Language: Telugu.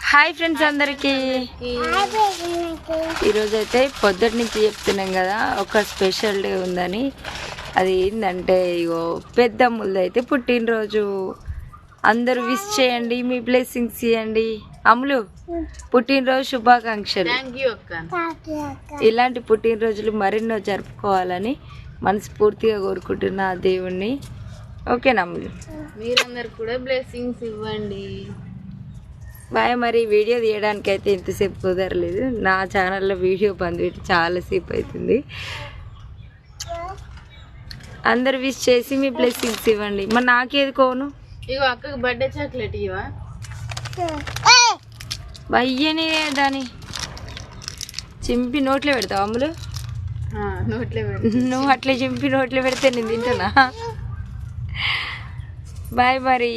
హాయ్ ఫ్రెండ్స్ అందరికి ఈరోజు అయితే పొద్దుటి నుంచి చెప్తున్నాం కదా ఒక స్పెషల్ డే ఉందని. అది ఏంటంటే ఇగో పెద్దమ్ములది అయితే పుట్టినరోజు. అందరూ విష్ చేయండి, మీ బ్లెస్సింగ్స్ ఇవ్వండి. అమ్ములు పుట్టినరోజు శుభాకాంక్షలు. ఇలాంటి పుట్టినరోజులు మరెన్నో జరుపుకోవాలని మనస్ఫూర్తిగా కోరుకుంటున్నా ఆ దేవుణ్ణి. ఓకేనా అమ్ములు? మీరందరు కూడా బ్లెస్సింగ్స్ ఇవ్వండి. బాయ్. మరి వీడియో తీయడానికి అయితే ఇంతసేపు కుదరలేదు. నా ఛానల్లో వీడియో బంద్ పెట్టి చాలాసేపు అవుతుంది. అందరు విష్ చేసి మీ బ్లెస్సింగ్స్ ఇవ్వండి. మరి నాకేది కోను? ఇగో అక్కకు బర్త్డే చాక్లెట్ ఇవా అయ్యనే దాని చింపి నోట్లో పెడతావు అమ్ములు? నోట్లే నువ్వు అట్లా చింపి నోట్లో పెడితే నేను తింటానా? బాయ్ మరి.